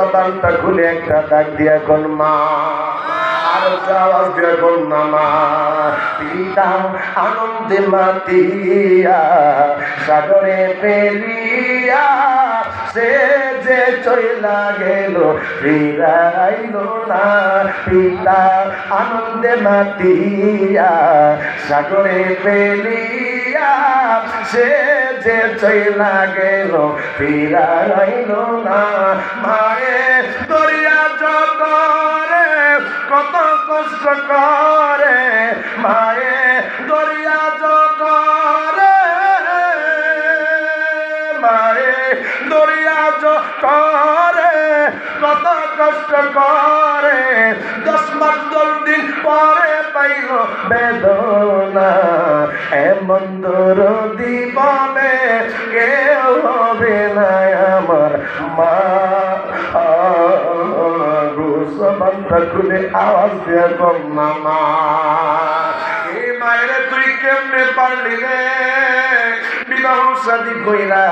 জবানটা খুলে একটা ডাক দিয়া কোন মা, আর আওয়াজ দিয়া কোন মা। পিতা আনন্দে মাতিয়া সাগরে ফেলিয়া সে যে চইলা গেল ফিরাইল না। পিতা আনন্দে মাতিয়া সাগরে ফেলিয়া সে যে চইলা গেল ফিরাইল না। মায়ে দরিয়া জগরে কত কষ্ট করে, মায়ে দরিয়া জগরে, মায়ে দরিয়া জগরে কত কষ্ট করে। 10 মাস 10 দিন পরে পাইল বেদনা। এমন দরদি পাবে কেউ হবে না আমার মা। জবানটা খুলে আওয়াজ দিয়ে কম মামা। এই মায়ের তুই কেমনে পারলি রে বিবাহ শাদী কইরা,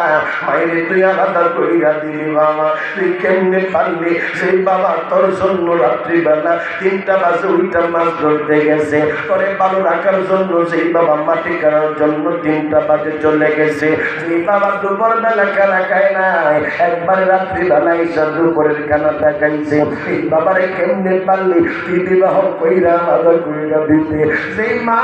মায়ের তুই আলাদা কইরা দিলি বাবা। তুই কেমনে পারলি? সেই বাবা তোর জন্য রাত্রিবেলা 3টা বাজে ওইটা মাছ ধরতে গেছে, তোরে ভালো রাখার জন্য সেই বাবা মাটি কাটার জন্য 3টা বাজে চলে গেছে। সেই বাবা দুপুর বেলা খানা খায় নাই, একবার রাত্রিবেলা এসে দুপুরের খানাটা খাইছে। এই বাবারে কেমনে পারলি তুই বিবাহ কইরা আলাদা কইরা দিতে? সেই মা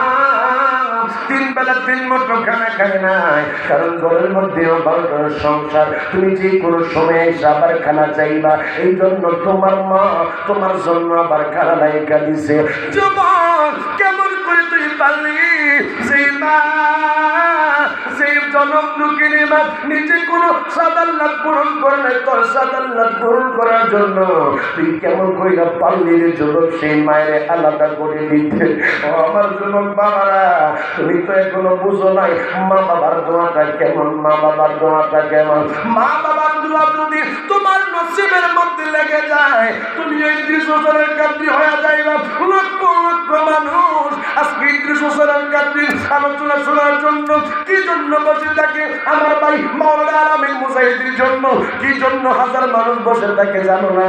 3 বেলা 3 মুঠো খানা খায় নাই, কারণ ঘরের মধ্যেও বারোটার সংসার। তুমি যে কোনো সময় এসে আবার খানা চাইবা, এই জন্য তোমার মা তোমার জন্য আবার খানা লাইকা দিছে। যুবক কেমন করে তুই পারলি? সেই মা সেই জনক দুঃখিনী মা নিজে কোনো সাদাল্লাত পূরণ করলে তোর সাদাল্লাত পূরণ করার জন্য তুই কেমন কইরা পারলি রে যুবক সেই মায়ের আলাদা করে দিতে? ও আমার যুবক বাবারা, তুমি তো এখনো বুঝো নাই মা বাবার দোয়াটা কেমন। মা বাবার দোয়াটা কেমন? মা বাবার দোয়া যদি তোমার নসিবের মধ্যে লেগে যায়, তুমি এই 30 বছরের কান্দি হয়ে যাইবা। লক্ষ লক্ষ মানুষ আজকে 30 বছরের কান্দি আলোচনা শোনার জন্য কি জন্য বসে থাকে? আমার ভাই মাওলানা আলামিন মুজাহিদের জন্য কি জন্য হাজার মানুষ বসে থাকে জানো না?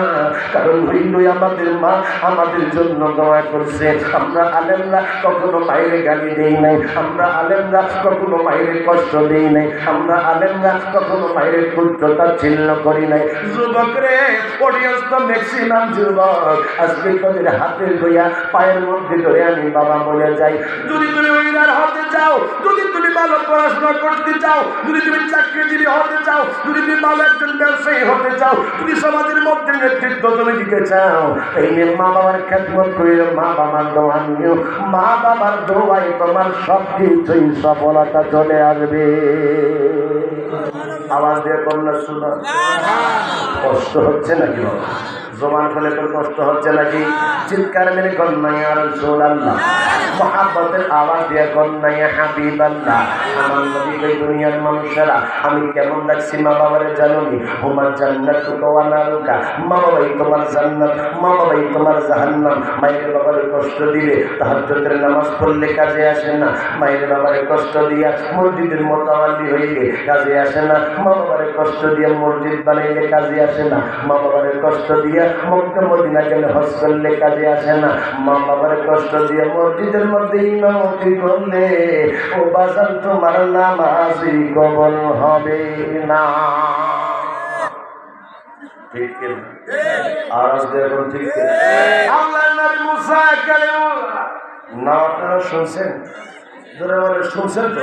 কারণ হইল আমাদের মা আমাদের জন্য দোয়া করছে। আমরা আলেমরা কখনো মায়ের গালি দেই নাই, আমরা আলেমরা কখনো মায়ের কষ্ট দেই নাই, আমরা আলেমরা কখনো মায়ের পুত্রতা ছিন্ন করি নাই। যুবক রে, অডিয়েন্স তো ম্যাক্সিমাম যুবক আজকে তোদের হাতে ধইয়া পায়ের মধ্যে ধরে আমি বাবা বলে যাই, যদি তুমি উইনার হতে চাও, যদি তুমি ভালো পড়াশোনা করতে চাও, যদি তুমি চাকরিজীবী হতে চাও, যদি তুমি ভালো একজন ব্যবসায়ী হতে চাও, তুমি সমাজের মধ্যে নেতৃত্ব তুমি দিতে চাও, এই নিয়ে মা বাবার খেদমত করে মা বাবার দোয়া নিও। মা বাবার দোয়ায় তোমার সব কিছুই সফলতা চলে আসবে। আওয়াজ দিয়ে কন্যা শুনো, কষ্ট হচ্ছে নাকি? জমান ফলে তোর কষ্ট হচ্ছে নাকি? চিৎকার মেরে কন্যা ইয়া রাসূলুল্লাহ, মুহাব্বতের আওয়াজ দিয়ে কন্যা ইয়া হাবিবাল্লাহ। আমার নবী এই দুনিয়ার মানুষেরা আমি কেমন ডাকছি মা বাবারে জানোনি? হুমার জান্নাতু ওয়া নারুকা, মা বাবাই তোমার জান্নাত, মা বাবাই তোমার জাহান্নাম। মায়ের বাবার কষ্ট দিলে তাহাজ্জুদের নামাজ পড়লে কাজে আসে না, মায়ের বাবারে কষ্ট দিয়া মসজিদের মোতাওয়াল্লি হইলে কাজে আসে না, মা বাবারে কষ্ট দিয়া মসজিদ বানাইলে কাজে আসে না, মা বাবারে কষ্ট দিয়া মক্কা মদিনা গেলে হজ করলে কাজে আসে না, মা বাবার কষ্ট দিয়ে মসজিদের মধ্যে ইমামতি করলে ও বাজার তোমার নামাজই কবুল হবে না। ঠিক কিনা? আর আজকে এখন ঠিক আল্লাহ নবী মুসা কালিমুল্লাহ না, আপনারা শুনছেন? যারা শুনছেন তো